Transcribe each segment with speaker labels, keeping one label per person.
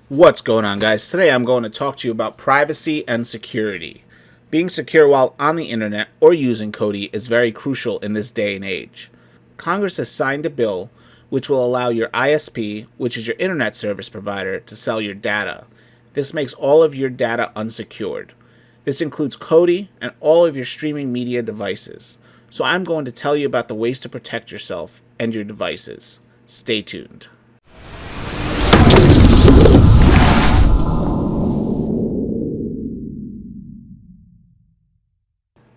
Speaker 1: What's going on, guys? Today I'm going to talk to you about privacy and security. Being secure while on the internet or using Kodi is very crucial in this day and age. Congress has signed a bill which will allow your ISP, which is your internet service provider, to sell your data. This makes all of your data unsecured. This includes Kodi and all of your streaming media devices. So I'm going to tell you about the ways to protect yourself and your devices. Stay tuned.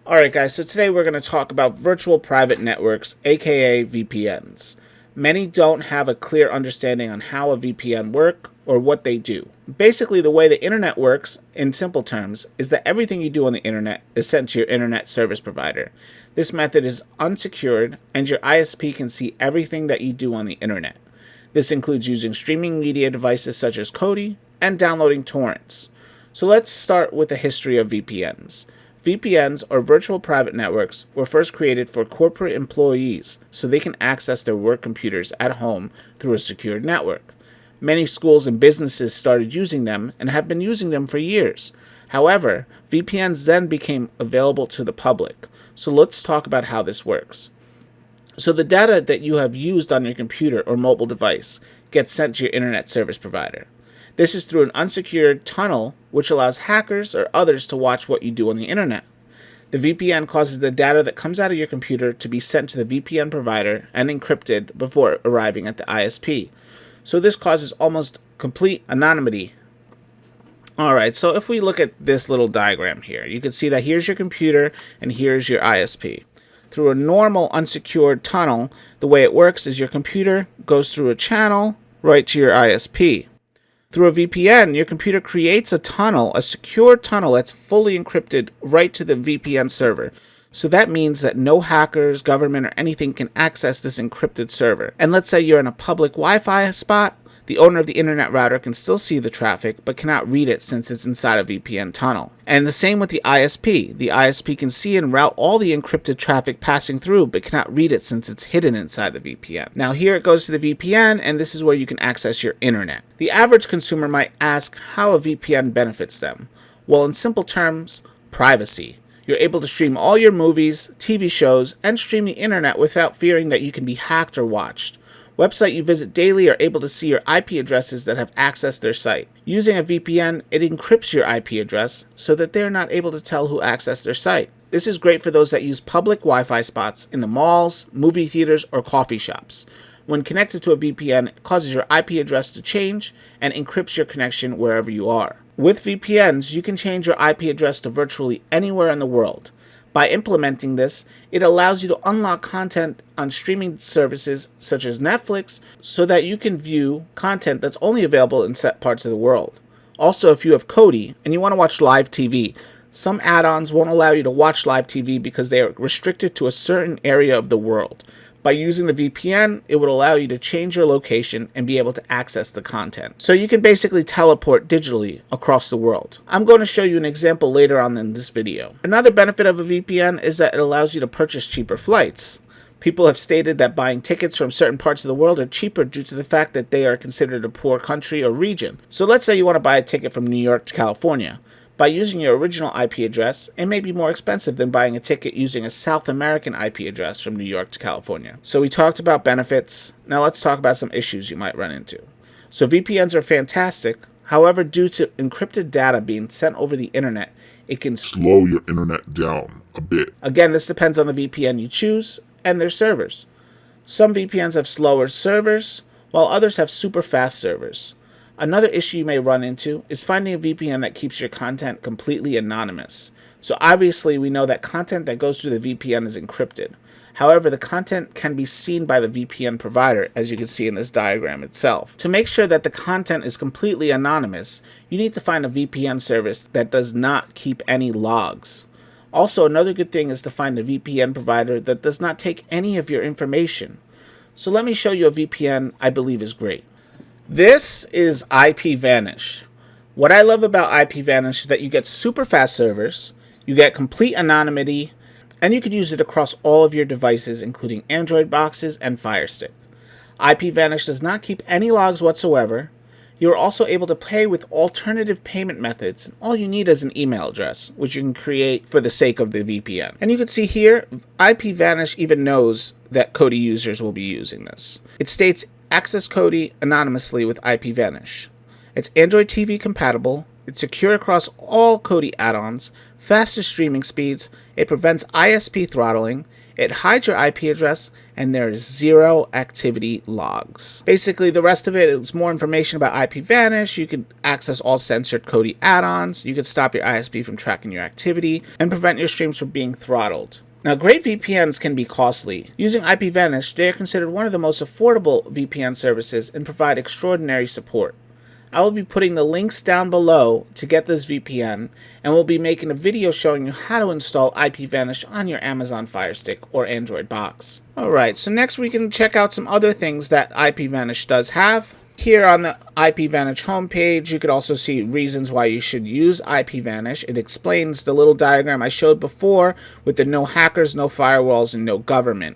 Speaker 1: Alright guys, so today we're going to talk about virtual private networks, aka VPNs. Many don't have a clear understanding on how a VPN works or what they do. Basically, the way the internet works, in simple terms, is that everything you do on the internet is sent to your internet service provider. This method is unsecured, and your ISP can see everything that you do on the internet. This includes using streaming media devices such as Kodi and downloading torrents. So let's start with the history of VPNs. VPNs, or virtual private networks, were first created for corporate employees so they can access their work computers at home through a secured network. Many schools and businesses started using them and have been using them for years. However, VPNs then became available to the public. So let's talk about how this works. So the data that you have used on your computer or mobile device gets sent to your internet service provider. This is through an unsecured tunnel, which allows hackers or others to watch what you do on the internet. The VPN causes the data that comes out of your computer to be sent to the VPN provider and encrypted before arriving at the ISP. So this causes almost complete anonymity. Alright, so if we look at this little diagram here, you can see that here's your computer and here's your ISP. Through a normal unsecured tunnel, the way it works is your computer goes through a channel right to your ISP. Through a VPN, your computer creates a tunnel, a secure tunnel that's fully encrypted right to the VPN server. So that means that no hackers, government, or anything can access this encrypted server. And let's say you're in a public Wi-Fi spot, the owner of the internet router can still see the traffic, but cannot read it since it's inside a VPN tunnel. And the same with the ISP. The ISP can see and route all the encrypted traffic passing through, but cannot read it since it's hidden inside the VPN. Now here it goes to the VPN, and this is where you can access your internet. The average consumer might ask how a VPN benefits them. Well, in simple terms, privacy. You're able to stream all your movies, TV shows, and stream the internet without fearing that you can be hacked or watched. Websites you visit daily are able to see your IP addresses that have accessed their site. Using a VPN, it encrypts your IP address so that they're not able to tell who accessed their site. This is great for those that use public Wi-Fi spots in the malls, movie theaters, or coffee shops. When connected to a VPN, it causes your IP address to change and encrypts your connection wherever you are. With VPNs, you can change your IP address to virtually anywhere in the world. By implementing this, it allows you to unlock content on streaming services such as Netflix so that you can view content that's only available in set parts of the world. Also, if you have Kodi and you want to watch live TV, some add-ons won't allow you to watch live TV because they are restricted to a certain area of the world. By using the VPN, it would allow you to change your location and be able to access the content. So you can basically teleport digitally across the world. I'm going to show you an example later on in this video. Another benefit of a VPN is that it allows you to purchase cheaper flights. People have stated that buying tickets from certain parts of the world are cheaper due to the fact that they are considered a poor country or region. So let's say you want to buy a ticket from New York to California. By using your original IP address, it may be more expensive than buying a ticket using a South American IP address from New York to California. So we talked about benefits. Now let's talk about some issues you might run into. So VPNs are fantastic. However, due to encrypted data being sent over the internet, it can
Speaker 2: slow your internet down a bit.
Speaker 1: Again, this depends on the VPN you choose and their servers. Some VPNs have slower servers, while others have super fast servers. Another issue you may run into is finding a VPN that keeps your content completely anonymous. So obviously we know that content that goes through the VPN is encrypted. However, the content can be seen by the VPN provider, as you can see in this diagram itself. To make sure that the content is completely anonymous, you need to find a VPN service that does not keep any logs. Also, another good thing is to find a VPN provider that does not take any of your information. So let me show you a VPN I believe is great. This is IPVanish. What I love about IPVanish is that you get super fast servers, you get complete anonymity, and you could use it across all of your devices, including Android boxes and FIRESTICK. IPVanish does not keep any logs whatsoever. You're also able to pay with alternative payment methods. All you need is an email address, which you can create for the sake of the VPN. And you can see here, IPVanish even knows that Kodi users will be using this. It states, access Kodi anonymously with IPVanish. It's Android TV compatible. It's secure across all Kodi add-ons, faster streaming speeds. It prevents ISP throttling. It hides your IP address, and there is 0 activity logs. Basically, the rest of it is more information about IPVanish. You can access all censored Kodi add-ons. You can stop your ISP from tracking your activity and prevent your streams from being throttled. Now, great VPNs can be costly. Using IPVanish, they are considered one of the most affordable VPN services and provide extraordinary support. I will be putting the links down below to get this VPN, and we'll be making a video showing you how to install IPVanish on your Amazon Fire Stick or Android box. Alright, so next we can check out some other things that IPVanish does have. Here on the IPVanish homepage, you could also see reasons why you should use IPVanish. It explains the little diagram I showed before with the no hackers, no firewalls, and no government.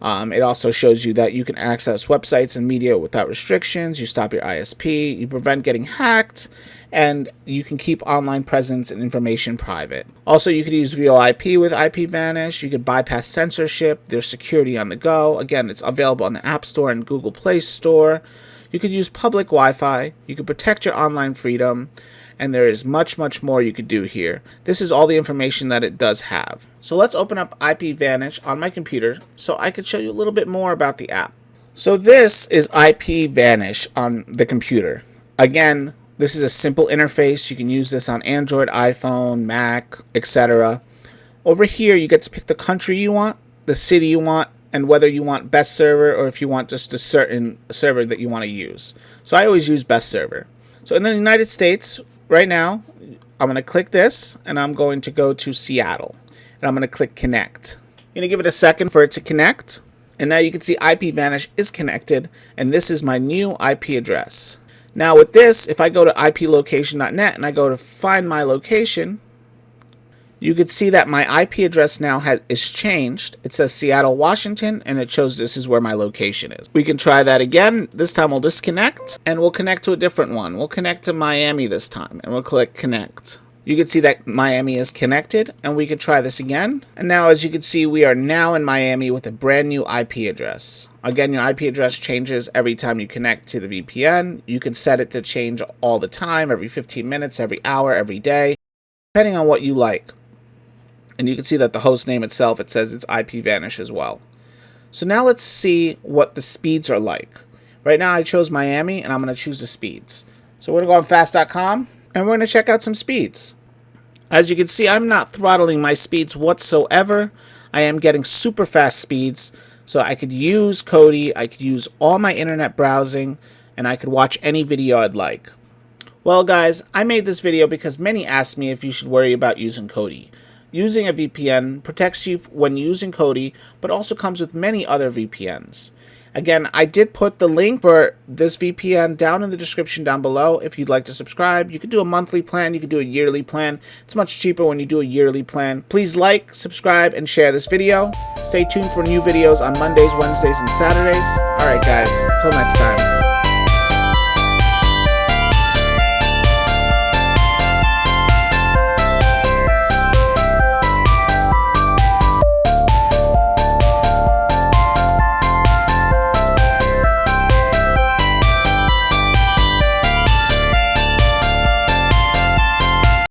Speaker 1: It also shows you that you can access websites and media without restrictions, you stop your ISP, you prevent getting hacked, and you can keep online presence and information private. Also, you could use VoIP with IPVanish, you could bypass censorship, there's security on the go. Again, it's available on the App Store and Google Play Store. You could use public Wi-Fi, you could protect your online freedom, and there is much, much more you could do here. This is all the information that it does have. So let's open up IPVanish on my computer so I could show you a little bit more about the app. So this is IPVanish on the computer. Again, this is a simple interface. You can use this on Android, iPhone, Mac, etc. Over here, you get to pick the country you want, the city you want, and whether you want best server or if you want just a certain server that you want to use. So I always use best server. So in the United States, right now, I'm going to click this, and I'm going to go to Seattle, and I'm going to click Connect. I'm going to give it a second for it to connect, and now you can see IPVanish is connected, and this is my new IP address. Now with this, if I go to iplocation.net and I go to find my location, you can see that my IP address now is changed. It says Seattle, Washington, and it shows this is where my location is. We can try that again. This time we'll disconnect, and we'll connect to a different one. We'll connect to Miami this time, and we'll click Connect. You can see that Miami is connected, and we can try this again. And now, as you can see, we are now in Miami with a brand new IP address. Again, your IP address changes every time you connect to the VPN. You can set it to change all the time, every 15 minutes, every hour, every day, depending on what you like. And you can see that the host name itself, it says it's IPVanish as well. So now let's see what the speeds are like. Right now I chose Miami, and I'm going to choose the speeds. So we're going to go on fast.com, and we're going to check out some speeds. As you can see, I'm not throttling my speeds whatsoever. I am getting super fast speeds, so I could use Kodi, I could use all my internet browsing, and I could watch any video I'd like. Well guys, I made this video because many asked me if you should worry about using Kodi. Using a VPN protects you when using Kodi, but also comes with many other VPNs. Again, I did put the link for this VPN down in the description down below. If you'd like to subscribe, you could do a monthly plan, you could do a yearly plan. It's much cheaper when you do a yearly plan. Please like, subscribe, and share this video. Stay tuned for new videos on Mondays, Wednesdays, and Saturdays. Alright guys, until next time.